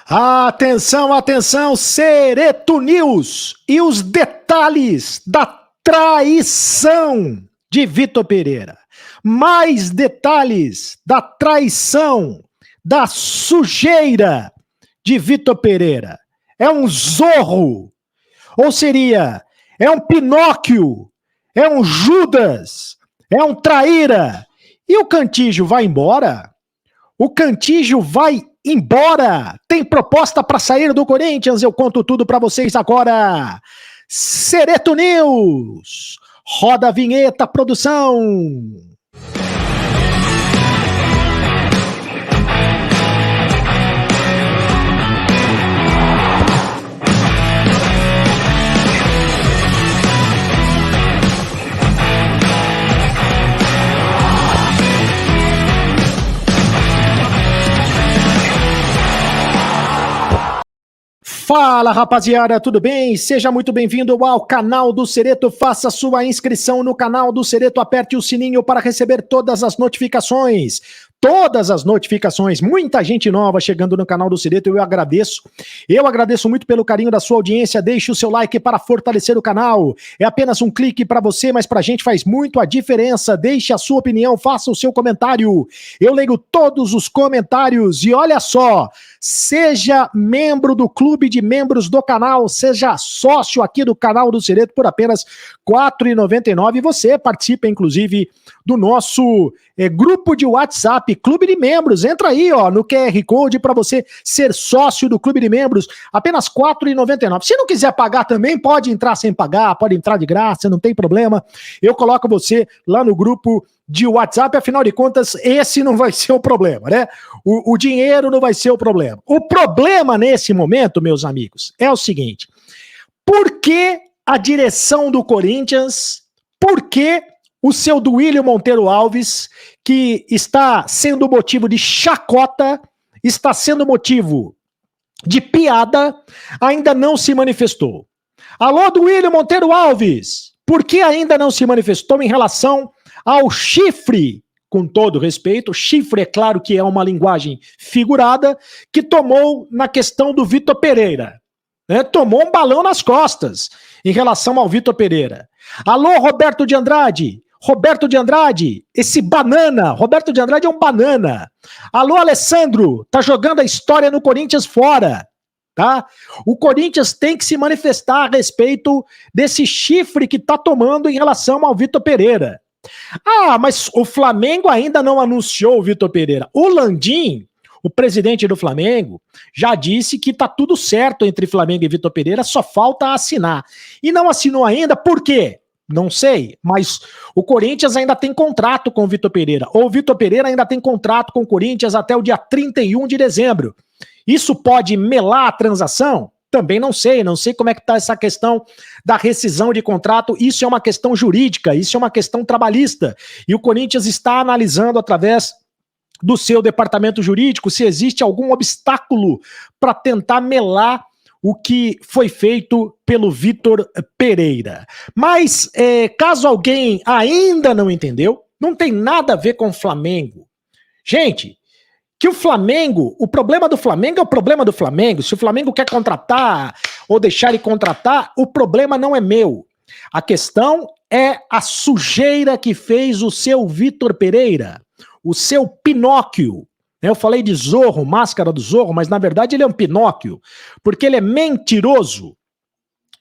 Atenção, atenção, Cereto News e os detalhes da traição de Vitor Pereira. Mais detalhes da traição, da sujeira de Vitor Pereira. É um zorro, ou seria, é um Pinóquio, é um Judas, é um traíra. E o Cantígio vai embora? O Cantígio vai embora! Tem proposta para sair do Corinthians? Eu conto tudo para vocês agora! Cereto News! Roda a vinheta, produção! Fala, rapaziada, tudo bem? Seja muito bem-vindo ao canal do Cereto. Faça sua inscrição no canal do Cereto, aperte o sininho para receber todas as notificações. Todas as notificações, muita gente nova chegando no canal do Cereto, eu agradeço. Eu agradeço muito pelo carinho da sua audiência, deixe o seu like para fortalecer o canal. É apenas um clique para você, mas pra gente faz muito a diferença. Deixe a sua opinião, faça o seu comentário. Eu leio todos os comentários e olha só, seja membro do clube de membros do canal, seja sócio aqui do canal do Cereto por apenas R$ 4,99 e você participa, inclusive, do nosso grupo de WhatsApp, Clube de Membros. Entra aí, ó, no QR Code para você ser sócio do Clube de Membros, apenas R$ 4,99. Se não quiser pagar também, pode entrar sem pagar, pode entrar de graça, não tem problema. Eu coloco você lá no grupo de WhatsApp, afinal de contas, esse não vai ser o problema, né? O dinheiro não vai ser o problema. O problema nesse momento, meus amigos, é o seguinte: por que a direção do Corinthians, por que o seu Duílio Monteiro Alves, que está sendo motivo de chacota, está sendo motivo de piada, ainda não se manifestou? Alô, Duílio Monteiro Alves, por que ainda não se manifestou em relação ao chifre? Com todo respeito, chifre é claro que é uma linguagem figurada, que tomou na questão do Vitor Pereira. Tomou um balão nas costas em relação ao Vitor Pereira. Alô, Roberto de Andrade. Roberto de Andrade, esse banana. Roberto de Andrade é um banana. Alô, Alessandro, tá jogando a história no Corinthians fora. Tá? O Corinthians tem que se manifestar a respeito desse chifre que tá tomando em relação ao Vitor Pereira. Ah, mas o Flamengo ainda não anunciou o Vitor Pereira. O Landim, o presidente do Flamengo, já disse que tá tudo certo entre Flamengo e Vitor Pereira, só falta assinar. E não assinou ainda, por quê? Não sei, mas o Corinthians ainda tem contrato com o Vitor Pereira, ou o Vitor Pereira ainda tem contrato com o Corinthians até o dia 31 de dezembro. Isso pode melar a transação? Também não sei como é que está essa questão da rescisão de contrato. Isso é uma questão jurídica, isso é uma questão trabalhista, e o Corinthians está analisando através do seu departamento jurídico se existe algum obstáculo para tentar melar o que foi feito pelo Vitor Pereira. Mas, caso alguém ainda não entendeu, não tem nada a ver com o Flamengo. Gente, que o Flamengo, o problema do Flamengo é o problema do Flamengo. Se o Flamengo quer contratar ou deixar ele contratar, o problema não é meu. A questão é a sujeira que fez o seu Vitor Pereira, o seu Pinóquio. Eu falei de Zorro, máscara do Zorro, mas na verdade ele é um Pinóquio, porque ele é mentiroso.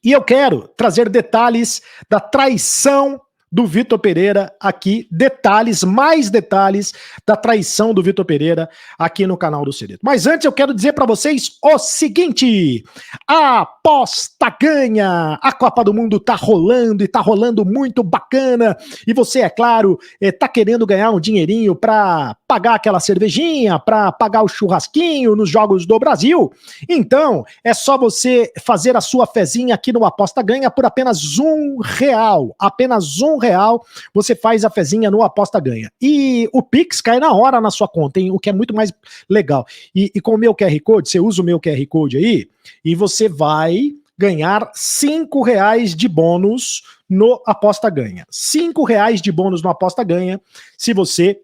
E eu quero trazer detalhes da traição do Vitor Pereira aqui, detalhes, mais detalhes da traição do Vitor Pereira aqui no canal do Cereto. Mas antes eu quero dizer para vocês o seguinte: a aposta ganha, a Copa do Mundo tá rolando e tá rolando muito bacana, e você, é claro, tá querendo ganhar um dinheirinho para pagar aquela cervejinha, para pagar o churrasquinho nos Jogos do Brasil. Então, é só você fazer a sua fezinha aqui no Aposta Ganha por apenas R$1. Apenas R$1 você faz a fezinha no Aposta Ganha. E o Pix cai na hora na sua conta, hein? O que é muito mais legal. E com o meu QR Code, você usa o meu QR Code aí, e você vai ganhar R$5 de bônus no Aposta Ganha. R$5 de bônus no Aposta Ganha, se você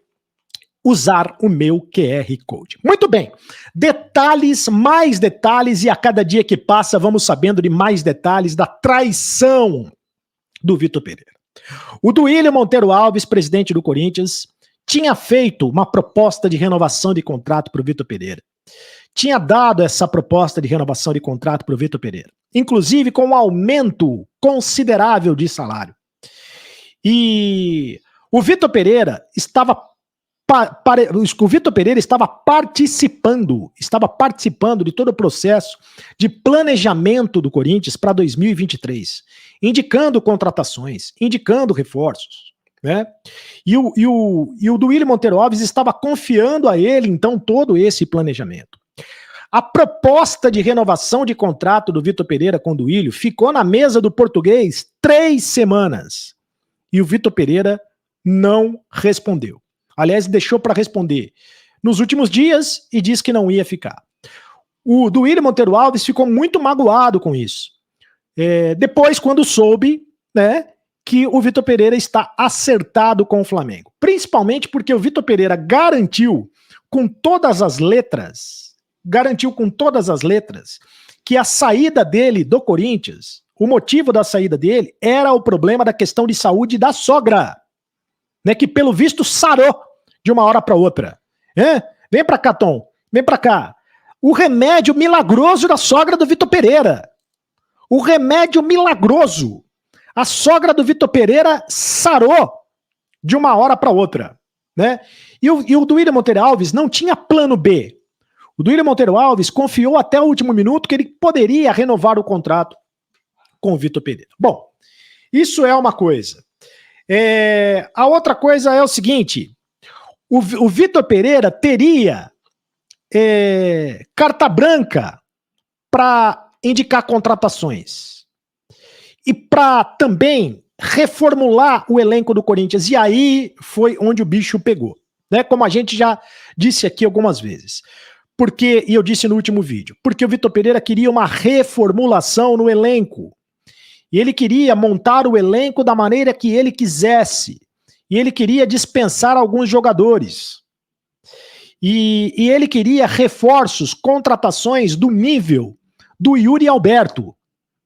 usar o meu QR Code. Muito bem, detalhes, mais detalhes, e a cada dia que passa vamos sabendo de mais detalhes da traição do Vitor Pereira. O Duílio Monteiro Alves, presidente do Corinthians, tinha feito uma proposta de renovação de contrato para o Vitor Pereira. Tinha dado essa proposta de renovação de contrato para o Vitor Pereira, inclusive com um aumento considerável de salário. E o Vitor Pereira estava participando de todo o processo de planejamento do Corinthians para 2023, indicando contratações, indicando reforços, né? E o Duílio Monteiro Alves estava confiando a ele, então, todo esse planejamento. A proposta de renovação de contrato do Vitor Pereira com o Duílio ficou na mesa do português 3 semanas. E o Vitor Pereira não respondeu. Aliás, deixou para responder nos últimos dias e disse que não ia ficar. O Duílio Monteiro Alves ficou muito magoado com isso. Depois, quando soube, né, que o Vitor Pereira está acertado com o Flamengo. Principalmente porque o Vitor Pereira garantiu com todas as letras que a saída dele do Corinthians, o motivo da saída dele era o problema da questão de saúde da sogra, né, que pelo visto sarou de uma hora para outra. Vem pra cá, Tom, vem pra cá. O remédio milagroso da sogra do Vitor Pereira. O remédio milagroso. A sogra do Vitor Pereira sarou de uma hora para outra, né? E o Duílio Monteiro Alves não tinha plano B. O Duílio Monteiro Alves confiou até o último minuto que ele poderia renovar o contrato com o Vitor Pereira. Bom, isso é uma coisa. A outra coisa é o seguinte: o Vitor Pereira teria carta branca para indicar contratações e para também reformular o elenco do Corinthians. E aí foi onde o bicho pegou, né? Como a gente já disse aqui algumas vezes. E eu disse no último vídeo, porque o Vitor Pereira queria uma reformulação no elenco. E ele queria montar o elenco da maneira que ele quisesse. E ele queria dispensar alguns jogadores. E ele queria reforços, contratações do nível do Yuri Alberto,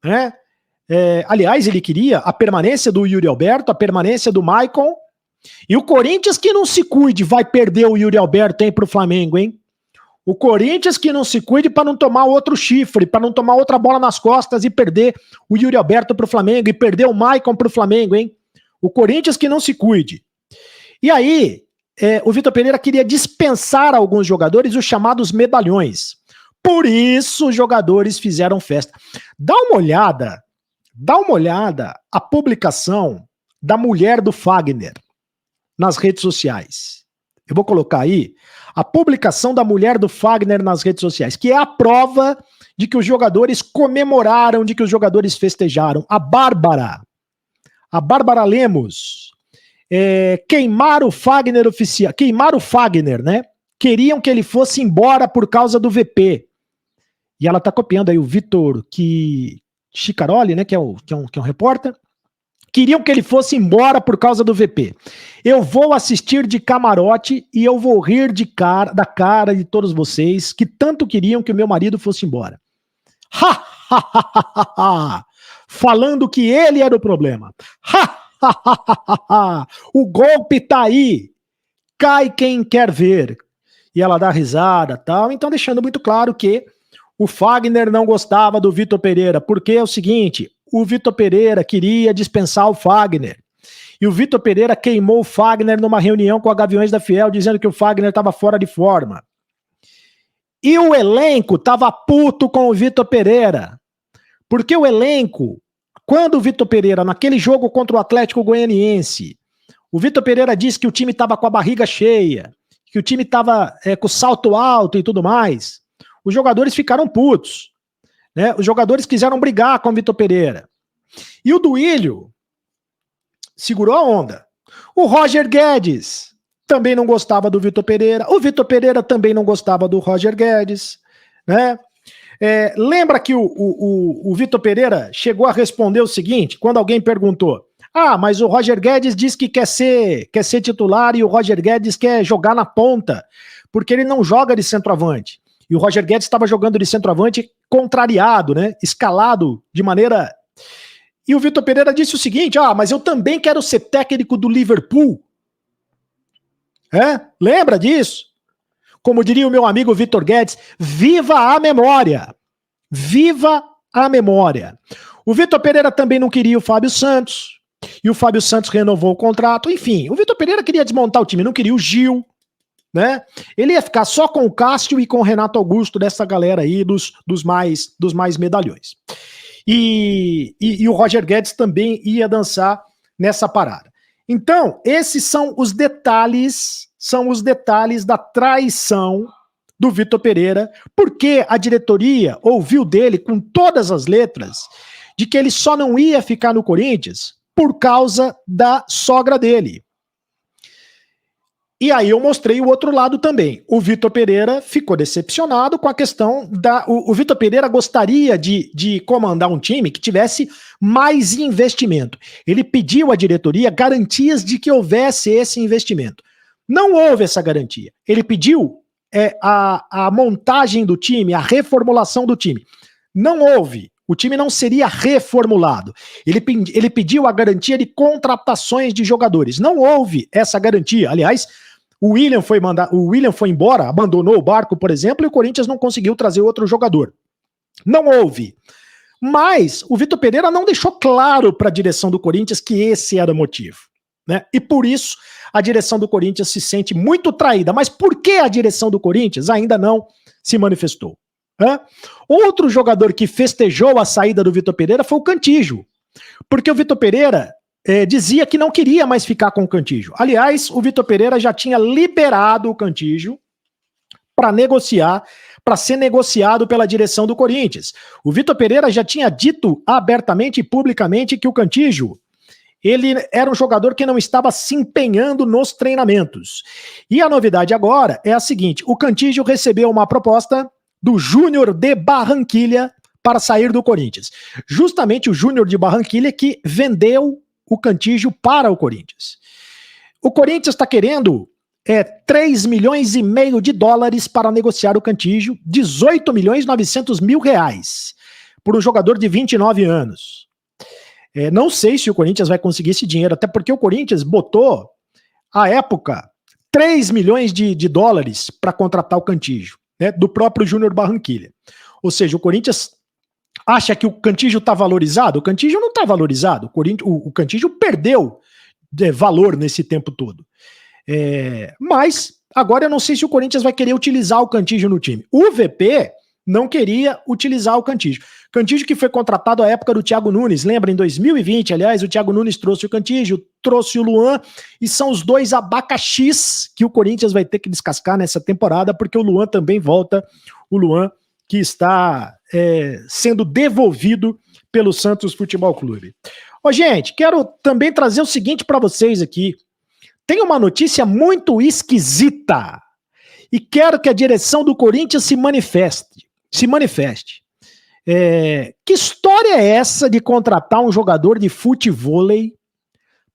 né? Aliás, ele queria a permanência do Yuri Alberto, a permanência do Maicon. E o Corinthians que não se cuide vai perder o Yuri Alberto, hein, pro Flamengo, hein? O Corinthians que não se cuide para não tomar outro chifre, para não tomar outra bola nas costas e perder o Yuri Alberto pro Flamengo e perder o Maicon pro Flamengo, hein? O Corinthians que não se cuide. E aí, o Vitor Pereira queria dispensar alguns jogadores, os chamados medalhões. Por isso os jogadores fizeram festa. Dá uma olhada a publicação da mulher do Fagner nas redes sociais. Eu vou colocar aí a publicação da mulher do Fagner nas redes sociais, que é a prova de que os jogadores comemoraram, de que os jogadores festejaram. A Bárbara Lemos, queimaram o Fagner oficial, queimaram o Fagner, né? Queriam que ele fosse embora por causa do VP. E ela tá copiando aí o Vitor Chicaroli, né? Que é um repórter. Queriam que ele fosse embora por causa do VP. Eu vou assistir de camarote e eu vou rir da cara de todos vocês que tanto queriam que o meu marido fosse embora. Falando que ele era o problema. O golpe tá aí. Cai quem quer ver. E ela dá risada, tal. Então deixando muito claro que o Fagner não gostava do Vitor Pereira, porque é o seguinte: o Vitor Pereira queria dispensar o Fagner. E o Vitor Pereira queimou o Fagner numa reunião com a Gaviões da Fiel, dizendo que o Fagner estava fora de forma. E o elenco estava puto com o Vitor Pereira. Porque o elenco, quando o Vitor Pereira, naquele jogo contra o Atlético Goianiense, o Vitor Pereira disse que o time estava com a barriga cheia, que o time estava com o salto alto e tudo mais, os jogadores ficaram putos. Né? Os jogadores quiseram brigar com o Vitor Pereira. E o Duílio segurou a onda. O Roger Guedes também não gostava do Vitor Pereira. O Vitor Pereira também não gostava do Roger Guedes. Né? Lembra que o Vitor Pereira chegou a responder o seguinte, quando alguém perguntou: Ah, mas o Roger Guedes diz que quer ser titular e o Roger Guedes quer jogar na ponta, porque ele não joga de centroavante. E o Roger Guedes estava jogando de centroavante contrariado, né? Escalado de maneira... E o Vitor Pereira disse o seguinte, mas eu também quero ser técnico do Liverpool. Lembra disso? Como diria o meu amigo Vitor Guedes, viva a memória. Viva a memória. O Vitor Pereira também não queria o Fábio Santos, e o Fábio Santos renovou o contrato. Enfim, o Vitor Pereira queria desmontar o time, não queria o Gil, né? Ele ia ficar só com o Cássio e com o Renato Augusto, dessa galera aí dos mais medalhões. E o Roger Guedes também ia dançar nessa parada. Então, esses são os detalhes da traição do Vitor Pereira, porque a diretoria ouviu dele com todas as letras de que ele só não ia ficar no Corinthians por causa da sogra dele. E aí eu mostrei o outro lado também. O Vitor Pereira ficou decepcionado com a questão da... O Vitor Pereira gostaria de comandar um time que tivesse mais investimento. Ele pediu à diretoria garantias de que houvesse esse investimento. Não houve essa garantia. Ele pediu a montagem do time, a reformulação do time. Não houve. O time não seria reformulado. Ele pediu a garantia de contratações de jogadores. Não houve essa garantia. Aliás, o William foi embora, abandonou o barco, por exemplo, e o Corinthians não conseguiu trazer outro jogador. Não houve. Mas o Vitor Pereira não deixou claro para a direção do Corinthians que esse era o motivo, né? E por isso a direção do Corinthians se sente muito traída. Mas por que a direção do Corinthians ainda não se manifestou? Outro jogador que festejou a saída do Vitor Pereira foi o Cantillo, porque o Vitor Pereira dizia que não queria mais ficar com o Cantillo. Aliás, o Vitor Pereira já tinha liberado o Cantillo para negociar, para ser negociado pela direção do Corinthians. O Vitor Pereira já tinha dito abertamente e publicamente que o Cantillo, ele era um jogador que não estava se empenhando nos treinamentos. E a novidade agora é a seguinte: o Cantillo recebeu uma proposta do Júnior de Barranquilla para sair do Corinthians. Justamente o Júnior de Barranquilla que vendeu o Cantillo para o Corinthians. O Corinthians está querendo 3 milhões e meio de dólares para negociar o Cantillo, 18 milhões e 900 mil reais, por um jogador de 29 anos. Não sei se o Corinthians vai conseguir esse dinheiro, até porque o Corinthians botou, à época, 3 milhões de dólares para contratar o Cantillo, né, do próprio Júnior Barranquilla. Ou seja, o Corinthians acha que o Cantillo está valorizado? O Cantillo não está valorizado. O Cantillo perdeu valor nesse tempo todo. Mas agora eu não sei se o Corinthians vai querer utilizar o Cantillo no time. O VP não queria utilizar o Cantillo. Cantillo que foi contratado à época do Thiago Nunes, lembra? Em 2020, aliás, o Thiago Nunes trouxe o Cantillo, trouxe o Luan, e são os dois abacaxis que o Corinthians vai ter que descascar nessa temporada, porque o Luan também volta, o Luan que está sendo devolvido pelo Santos Futebol Clube. Gente, quero também trazer o seguinte para vocês aqui. Tem uma notícia muito esquisita e quero que a direção do Corinthians se manifeste. Que história é essa de contratar um jogador de futevôlei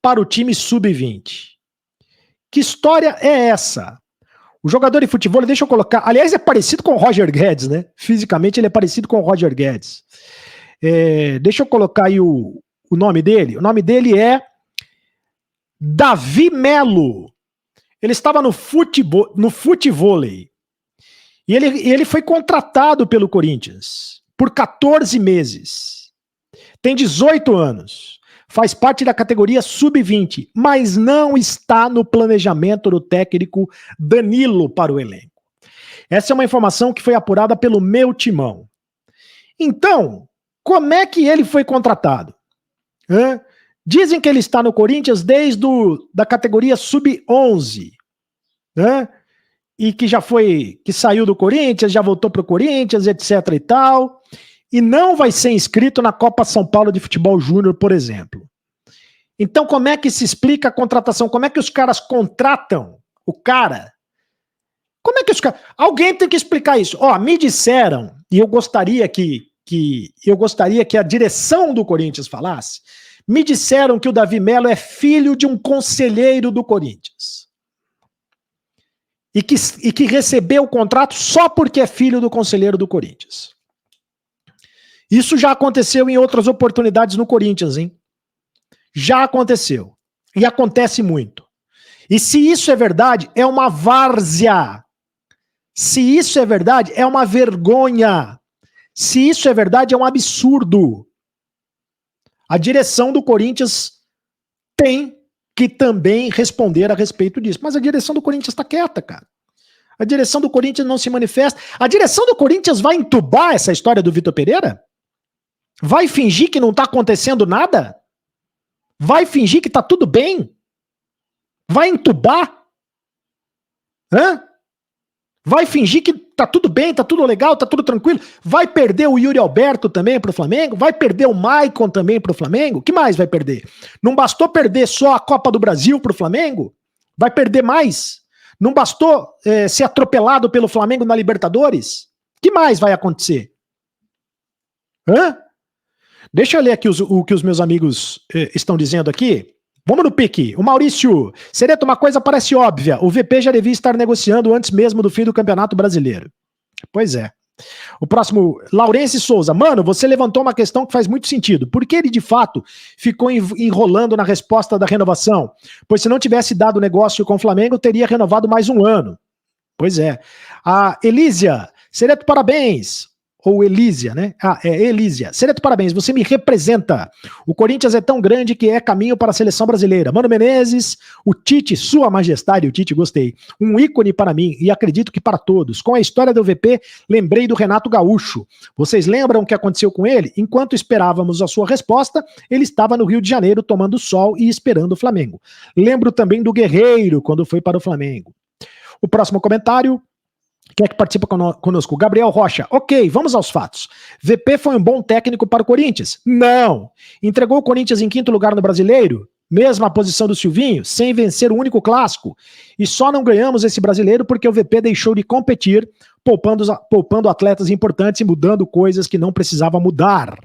para o time sub-20? Que história é essa? O jogador de futevôlei, deixa eu colocar... Aliás, é parecido com o Roger Guedes, né? Fisicamente ele é parecido com o Roger Guedes. Deixa eu colocar aí o nome dele. O nome dele é Davi Melo. Ele estava no futevôlei. E ele foi contratado pelo Corinthians por 14 meses. Tem 18 anos. Faz parte da categoria sub-20, mas não está no planejamento do técnico Danilo para o elenco. Essa é uma informação que foi apurada pelo Meu Timão. Então, como é que ele foi contratado? Dizem que ele está no Corinthians desde da categoria sub-11, né? E que que saiu do Corinthians, já voltou para o Corinthians, etc e tal, e não vai ser inscrito na Copa São Paulo de Futebol Júnior, por exemplo. Então, como é que se explica a contratação? Como é que os caras contratam o cara? Como é que os caras... Alguém tem que explicar isso. Me disseram, e eu gostaria que a direção do Corinthians falasse, Me disseram que o Davi Melo é filho de um conselheiro do Corinthians. E que recebeu o contrato só porque é filho do conselheiro do Corinthians. Isso já aconteceu em outras oportunidades no Corinthians, hein? Já aconteceu. E acontece muito. E se isso é verdade, é uma várzea. Se isso é verdade, é uma vergonha. Se isso é verdade, é um absurdo. A direção do Corinthians tem que também responder a respeito disso. Mas a direção do Corinthians está quieta, cara. A direção do Corinthians não se manifesta. A direção do Corinthians vai entubar essa história do Vitor Pereira? Vai fingir que não está acontecendo nada? Vai fingir que está tudo bem? Vai entubar? Hã? Vai fingir que tá tudo bem, tá tudo legal, tá tudo tranquilo? Vai perder o Yuri Alberto também pro Flamengo? Vai perder o Maicon também pro Flamengo? O que mais vai perder? Não bastou perder só a Copa do Brasil pro Flamengo? Vai perder mais? Não bastou ser atropelado pelo Flamengo na Libertadores? O que mais vai acontecer? Hã? Deixa eu ler aqui o que os meus amigos estão dizendo aqui. Vamos no pique. O Maurício. Sereto, uma coisa parece óbvia. O VP já devia estar negociando antes mesmo do fim do Campeonato Brasileiro. Pois é. O próximo, Laurence Souza. Mano, você levantou uma questão que faz muito sentido. Por que ele, de fato, ficou enrolando na resposta da renovação? Pois se não tivesse dado negócio com o Flamengo, teria renovado mais um ano. Pois é. A Elísia. Sereto, parabéns. Ou Elísia, né? Elísia. Sereto, parabéns, você me representa. O Corinthians é tão grande que é caminho para a seleção brasileira. Mano Menezes, o Tite, sua majestade, o Tite, gostei. Um ícone para mim e acredito que para todos. Com a história do VP, lembrei do Renato Gaúcho. Vocês lembram o que aconteceu com ele? Enquanto esperávamos a sua resposta, ele estava no Rio de Janeiro tomando sol e esperando o Flamengo. Lembro também do Guerreiro, quando foi para o Flamengo. O próximo comentário... Quem é que participa conosco? Gabriel Rocha. Ok, vamos aos fatos. VP foi um bom técnico para o Corinthians? Não. Entregou o Corinthians em 5º lugar no Brasileiro? Mesma posição do Silvinho, sem vencer o único clássico. E só não ganhamos esse Brasileiro porque o VP deixou de competir, poupando atletas importantes e mudando coisas que não precisava mudar.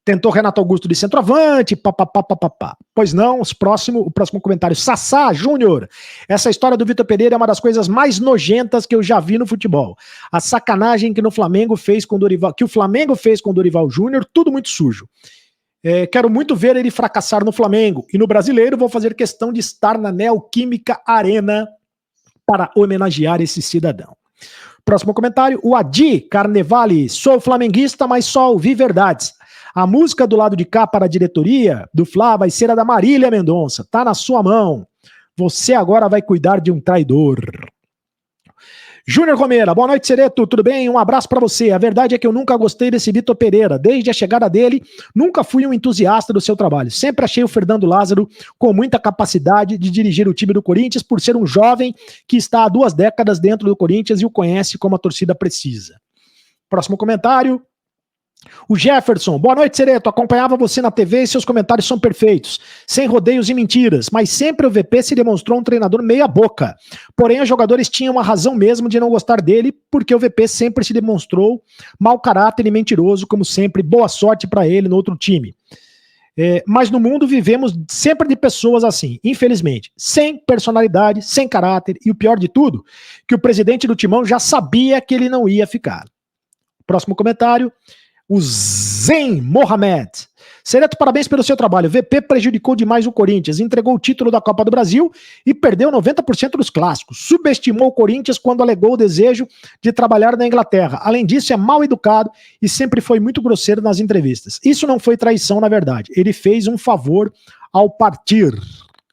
Tentou Renato Augusto de centroavante, papapá. Pois não, o próximo comentário. Sassá Júnior. Essa história do Vitor Pereira é uma das coisas mais nojentas que eu já vi no futebol. A sacanagem que o Flamengo fez com o Dorival Júnior, tudo muito sujo. Quero muito ver ele fracassar no Flamengo. E no Brasileiro vou fazer questão de estar na Neoquímica Arena para homenagear esse cidadão. Próximo comentário. O Adi Carnevale. Sou flamenguista, mas só ouvi verdades. A música do lado de cá para a diretoria do Fla vai ser a da Marília Mendonça. Tá na sua mão. Você agora vai cuidar de um traidor. Júnior Romera, boa noite, Sereto, tudo bem? Um abraço pra você. A verdade é que eu nunca gostei desse Vitor Pereira. Desde a chegada dele, nunca fui um entusiasta do seu trabalho. Sempre achei o Fernando Lázaro com muita capacidade de dirigir o time do Corinthians por ser um jovem que está há 2 décadas dentro do Corinthians e o conhece como a torcida precisa. Próximo comentário. O Jefferson, boa noite, Sereto, acompanhava você na TV e seus comentários são perfeitos, sem rodeios e mentiras, mas sempre o VP se demonstrou um treinador meia boca, porém os jogadores tinham a razão mesmo de não gostar dele, porque o VP sempre se demonstrou mau caráter e mentiroso, como sempre, boa sorte para ele no outro time. Mas no mundo vivemos sempre de pessoas assim, infelizmente, sem personalidade, sem caráter, e o pior de tudo, que o presidente do Timão já sabia que ele não ia ficar. Próximo comentário. O Zen Mohamed. Sereto, parabéns pelo seu trabalho. VP prejudicou demais o Corinthians, entregou o título da Copa do Brasil e perdeu 90% dos clássicos. Subestimou o Corinthians quando alegou o desejo de trabalhar na Inglaterra. Além disso, é mal educado e sempre foi muito grosseiro nas entrevistas. Isso não foi traição, na verdade. Ele fez um favor ao partir.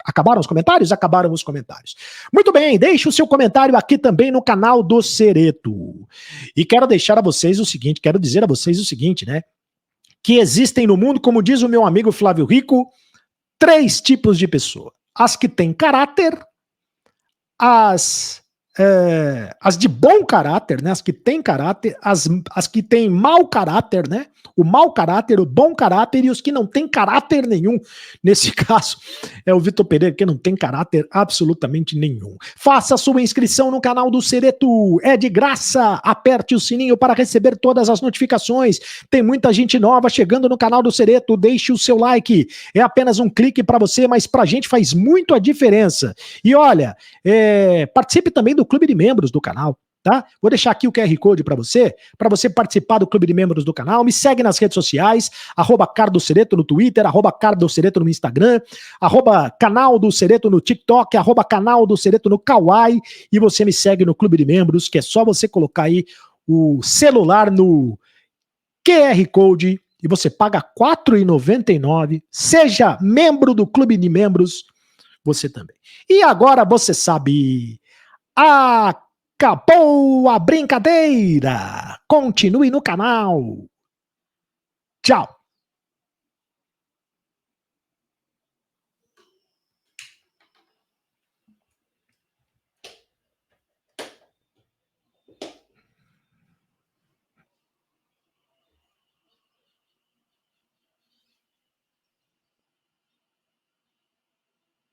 Acabaram os comentários? Acabaram os comentários. Muito bem, deixe o seu comentário aqui também no canal do Sereto. E quero dizer a vocês o seguinte, né? Que existem no mundo, como diz o meu amigo Flávio Rico, 3 tipos de pessoa. As que têm caráter, as as de bom caráter, né? As que têm caráter, as que têm mau caráter, né? O mau caráter, o bom caráter e os que não têm caráter nenhum. Nesse caso, é o Vitor Pereira, que não tem caráter absolutamente nenhum. Faça sua inscrição no canal do Cereto, é de graça. Aperte o sininho para receber todas as notificações. Tem muita gente nova chegando no canal do Cereto. Deixe o seu like. É apenas um clique para você, mas pra gente faz muito a diferença. E olha, participe também do clube de membros do canal. Tá? Vou deixar aqui o QR Code para você participar do clube de membros do canal. Me segue nas redes sociais, @cardocereto no Twitter, @cardocereto no Instagram, @canal do Cereto no TikTok, @canal do Cereto no Kawaii, e você me segue no clube de membros, que é só você colocar aí o celular no QR Code e você paga R$ 4,99. Seja membro do clube de membros, você também. E agora você sabe, acabou a brincadeira. Continue no canal. Tchau.